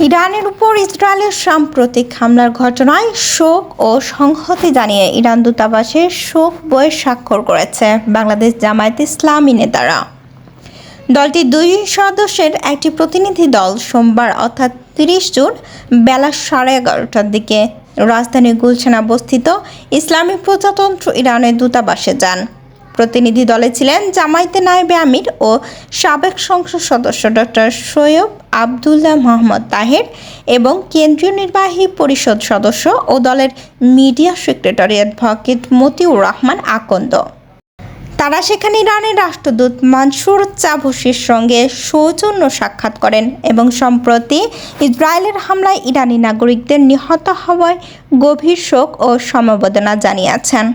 ইরানের উপর ইসরায়েলের সাম্প্রতিক হামলার ঘটনায় শোক ও সংহতি জানিয়ে ইরান দূতাবাসে শোক বইয়ে স্বাক্ষর করেছে বাংলাদেশ জামায়াতে ইসলামী নেতারা। দলটির 2 সদস্যের একটি প্রতিনিধি দল সোমবার অর্থাৎ 30 জুন বেলা 11:30টার দিকে রাজধানী গুলশানে অবস্থিত ইসলামী প্রজাতন্ত্র ইরানের দূতাবাসে যান। প্রতিনিধি দলে ছিলেন জামায়াতে নায়েবে আমির ও সাবেক সংসদ সদস্য ডক্টর সৈয়দ আবদুল্লাহ মোহাম্মদ তাহের এবং কেন্দ্রীয় নির্বাহী পরিষদ সদস্য ও দলের media secretary advocate Motiur Rahman Akand. তারা সেখানে ইরানের রাষ্ট্রদূত মানসুর চাভসির সঙ্গে সৌজন্য সাক্ষাৎ করেন এবং সম্প্রতি ইসরায়েলের হামলায় ইরানি নাগরিকদের নিহত হওয়ায় গভীর শোক ও সমবেদনা জানিয়েছেন।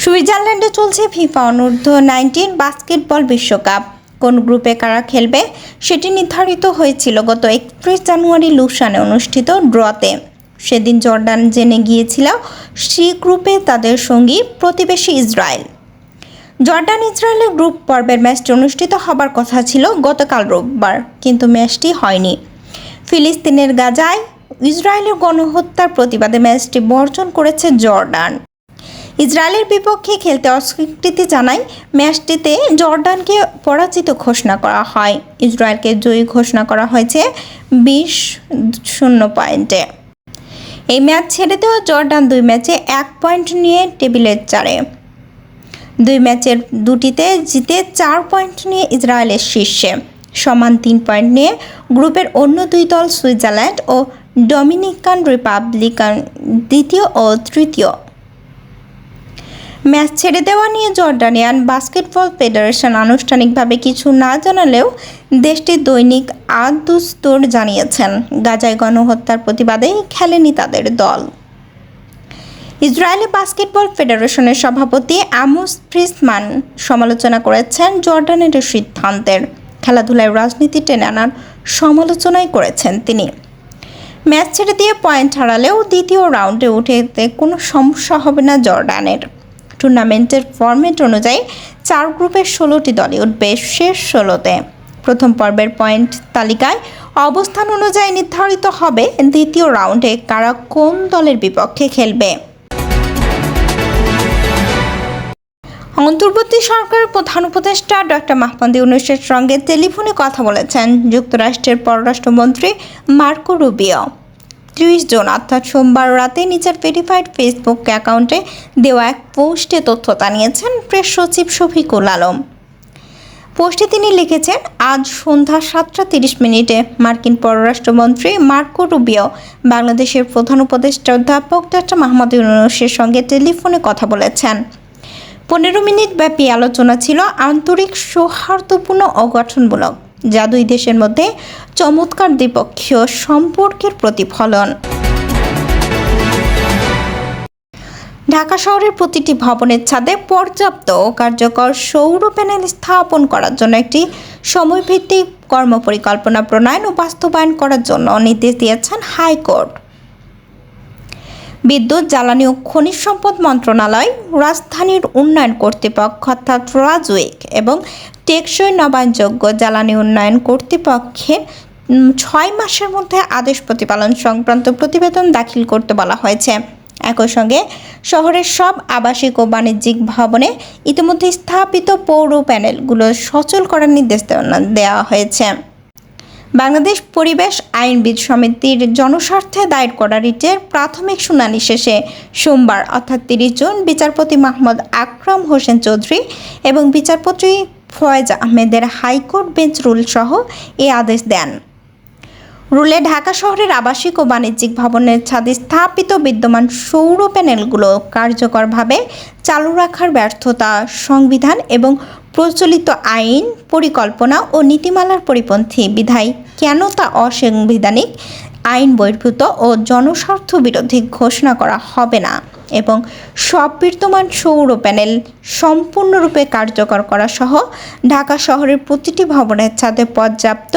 সুইজারল্যান্ডে চলছে ফিফা অনূর্ধ্ব-19 বাস্কেটবল বিশ্বকাপ। কোন গ্রুপে কারা খেলবে সেটি নির্ধারিত হয়েছিল গত 31 জানুয়ারি লুসানে অনুষ্ঠিত ড্রতে। সেদিন জর্ডান জেনে গিয়েছিল সি গ্রুপে তাদের সঙ্গী প্রতিবেশী ইসরায়েল। জর্ডান ইসরায়েলের গ্রুপ পর্বের ম্যাচটি অনুষ্ঠিত হবার কথা ছিল গতকাল রোববার, কিন্তু ম্যাচটি হয়নি। ফিলিস্তিনের গাজায় ইসরায়েলের গণহত্যার প্রতিবাদে ম্যাচটি বর্জন করেছে জর্ডান। ইসরায়েলের বিপক্ষে খেলতে অস্বীকৃতি জানায় ম্যাচটিতে জর্ডানকে পরাজিত ঘোষণা করা হয়। ইসরায়েলকে জয়ী ঘোষণা করা হয়েছে 20-0 পয়েন্টে। এই ম্যাচ ছেড়ে দেওয়া জর্ডান 2 ম্যাচে 1 পয়েন্ট নিয়ে টেবিলের 4-এ। 2 ম্যাচের 2টিতে জিতে 4 পয়েন্ট নিয়ে ইসরায়েলের শীর্ষে। সমান 3 পয়েন্ট নিয়ে গ্রুপের অন্য 2 দল সুইজারল্যান্ড ও ডমিনিকান রিপাবলিকান দ্বিতীয় ও তৃতীয়। ম্যাচ ছেড়ে দেওয়া নিয়ে জর্ডানিয়ান বাস্কেটবল ফেডারেশন আনুষ্ঠানিকভাবে কিছু না জানালেও দেশটির দৈনিক আদ-দুস্তর জানিয়েছেন গাজায় গণহত্যার প্রতিবাদেই খেলেনি তাদের দল। ইসরায়েলি বাস্কেটবল ফেডারেশনের সভাপতি আমোস ফ্রিসমান সমালোচনা করেছেন জর্ডানের সিদ্ধান্তের। খেলাধুলায় রাজনীতি টেনে আনার সমালোচনাই করেছেন তিনি। ম্যাচ ছেড়ে দিয়ে পয়েন্ট হারালেও দ্বিতীয় রাউন্ডে উঠে যেতে কোনো সমস্যা হবে না জর্ডানের। টুর্নামেন্টের ফরম্যাট অনুযায়ী 4 গ্রুপের 16টি দলই উঠবে শেষ 16তে। প্রথম পর্বের পয়েন্ট তালিকায় অবস্থান অনুযায়ী নির্ধারিত হবে দ্বিতীয় রাউন্ডে কারা কোন দলের বিপক্ষে খেলবে। অন্তর্বর্তী সরকারের প্রধান উপদেষ্টা ডক্টর মাহমুদ ইউনূসের সঙ্গে টেলিফোনে কথা বলেছেন যুক্তরাষ্ট্রের পররাষ্ট্রমন্ত্রী মার্কো রুবিও। 30 জুন অর্থাৎ সোমবার রাতে নিজের ভেরিফাইড ফেসবুক অ্যাকাউন্টে দেওয়া এক পোস্টে তথ্য জানিয়েছেন প্রেস সচিব শফিকুল আলম। পোস্টে তিনি লিখেছেন, আজ সন্ধ্যা 7:30 মার্কিন পররাষ্ট্রমন্ত্রী মার্কো রুবিও বাংলাদেশের প্রধান উপদেষ্টা অধ্যাপক ডক্টর মাহমুদ ইউনূসের সঙ্গে টেলিফোনে কথা বলেছেন। 15 মিনিট ব্যাপী আলোচনা ছিল আন্তরিক, সৌহার্দ্যপূর্ণ ও গঠনমূলক, যা 2 দেশের মধ্যে চমৎকার দ্বিপক্ষীয় সম্পর্কের প্রতিফলন। ঢাকা শহরের প্রতিটি ভবনের ছাদে পর্যাপ্ত ও কার্যকর সৌর প্যানেল স্থাপন করার জন্য একটি সময়ভিত্তিক কর্মপরিকল্পনা প্রণয়ন ও বাস্তবায়ন করার জন্য নির্দেশ দিয়েছেন হাইকোর্ট। বিদ্যুৎ, জ্বালানি ও খনিজ সম্পদ মন্ত্রণালয়, রাজধানীর উন্নয়ন কর্তৃপক্ষ অর্থাৎ রাজউইক এবং টেকসই নবায়নযোগ্য জ্বালানি উন্নয়ন কর্তৃপক্ষের 6 মাসের মধ্যে আদেশ প্রতিপালন সংক্রান্ত প্রতিবেদন দাখিল করতে বলা হয়েছে। একই সঙ্গে শহরের সব আবাসিক ও বাণিজ্যিক ভবনে ইতিমধ্যে স্থাপিত পৌর প্যানেলগুলো সচল করার নির্দেশ দেওয়া হয়েছে। বাংলাদেশ পরিবেশ আইনবিদ সমিতির জনস্বার্থে দায়ের করা রিটের প্রাথমিক শুনানি শেষে সোমবার অর্থাৎ 30 জুন বিচারপতি মোহাম্মদ আকরাম হোসেন চৌধুরী এবং বিচারপতি ফয়েজ আহমেদের হাইকোর্ট বেঞ্চ রুল সহ এই আদেশ দেন। রুলে ঢাকা শহরের আবাসিক ও বাণিজ্যিক ভবনের ছাদে স্থাপিত বিদ্যমান সৌর প্যানেলগুলো কার্যকরভাবে চালু রাখার ব্যর্থতা সংবিধান এবং প্রচলিত আইন, পরিকল্পনা ও নীতিমালার পরিপন্থী বিধায় কেন তা অসাংবিধানিক, আইন বহির্ভূত ও জনস্বার্থ বিরোধী ঘোষণা করা হবে না এবং সব বিদ্যমান সৌর প্যানেল সম্পূর্ণরূপে কার্যকর করা সহ ঢাকা শহরের প্রতিটি ভবনের ছাদে পর্যাপ্ত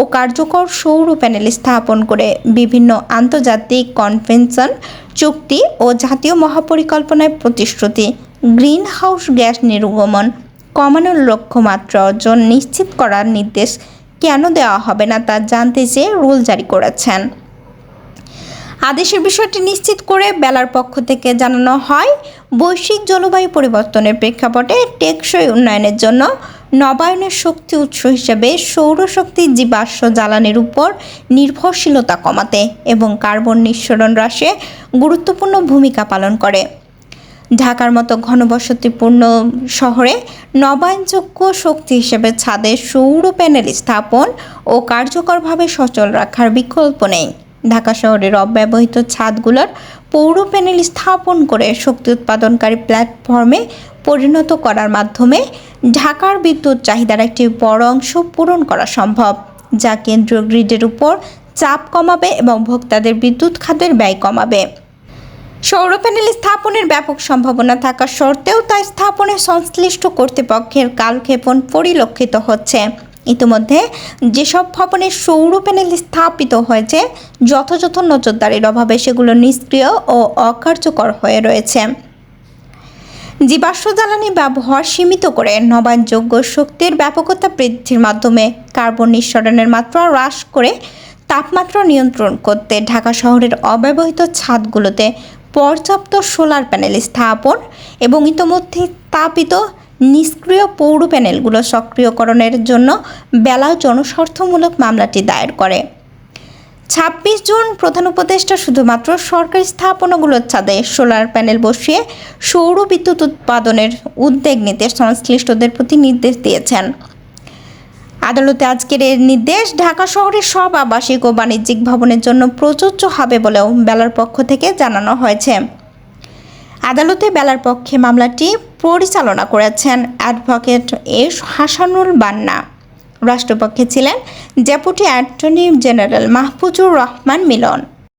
ও কার্যকর সৌর প্যানেল স্থাপন করে বিভিন্ন আন্তর্জাতিক কনভেনশন, চুক্তি ও জাতীয় মহাপরিকল্পনায় প্রতিশ্রুতি গ্রিন হাউস গ্যাস নির্গমন কমানোর লক্ষ্যমাত্রা অর্জন নিশ্চিত করার নির্দেশ কেন দেওয়া হবে না তা জানতে চেয়ে রুল জারি করেছেন। আদেশের বিষয়টি নিশ্চিত করে বেলার পক্ষ থেকে জানানো হয়, বৈশ্বিক জলবায়ু পরিবর্তনের প্রেক্ষাপটে টেকসই উন্নয়নের জন্য নবায়নের শক্তি উৎস হিসেবে সৌরশক্তি জীবাশ্ম জ্বালানির উপর নির্ভরশীলতা কমাতে এবং কার্বন নিঃসরণ হ্রাসে গুরুত্বপূর্ণ ভূমিকা পালন করে। ঢাকার মতো ঘনবসতিপূর্ণ শহরে নবায়নযোগ্য শক্তি হিসেবে ছাদে সৌর প্যানেল স্থাপন ও কার্যকরভাবে সচল রাখার বিকল্প নেই। ঢাকা শহরের অব্যবহৃত ছাদগুলোর পৌর প্যানেল স্থাপন করে শক্তি উৎপাদনকারী প্ল্যাটফর্মে পরিণত করার মাধ্যমে ঢাকার বিদ্যুৎ চাহিদার একটি বড় অংশ পূরণ করা সম্ভব, যা কেন্দ্রীয় গ্রিডের উপর চাপ কমাবে এবং ভোক্তাদের বিদ্যুৎ খাতের ব্যয় কমাবে। সৌর প্যানেল স্থাপনের ব্যাপক সম্ভাবনা থাকা সত্ত্বেও তা স্থাপনে সংশ্লিষ্ট কর্তৃপক্ষের কালক্ষেপণ পরিলক্ষিত হচ্ছে। ইতিমধ্যে যেসব ভবনে সৌর প্যানেল স্থাপিত হয়েছে, যথাযথ নজরদারির অভাবে সেগুলো নিষ্ক্রিয় ও অকার্যকর হয়ে রয়েছে। জীবাশ্ম জ্বালানি ব্যবহার সীমিত করে নবায়নযোগ্য শক্তির ব্যাপকতা বৃদ্ধির মাধ্যমে কার্বন নিঃসরণের মাত্রা হ্রাস করে তাপমাত্রা নিয়ন্ত্রণ করতে ঢাকা শহরের অব্যবহৃত ছাদগুলোতে পর্যাপ্ত সোলার প্যানেল স্থাপন এবং ইতোমধ্যে স্থাপিত নিষ্ক্রিয় পৌর প্যানেলগুলো সক্রিয়করণের জন্য বেলা জনস্বার্থমূলক মামলাটি দায়ের করে। 26 জুন প্রধান উপদেষ্টা শুধুমাত্র সরকারি স্থাপনাগুলোর ছাদে সোলার প্যানেল বসিয়ে সৌর বিদ্যুৎ উৎপাদনের উদ্যোগ নিতে সংশ্লিষ্টদের প্রতি নির্দেশ দিয়েছেন। আদালতে আজকের এর নির্দেশ ঢাকা শহরের সব আবাসিক ও বাণিজ্যিক ভবনের জন্য প্রযোজ্য হবে বলেও বেলার পক্ষ থেকে জানানো হয়েছে। আদালতে বেলার পক্ষে মামলাটি পরিচালনা করেছেন অ্যাডভোকেট এস হাসানুল বান্না। রাষ্ট্রপক্ষে ছিলেন deputy attorney general Mahfuzur Rahman মিলন।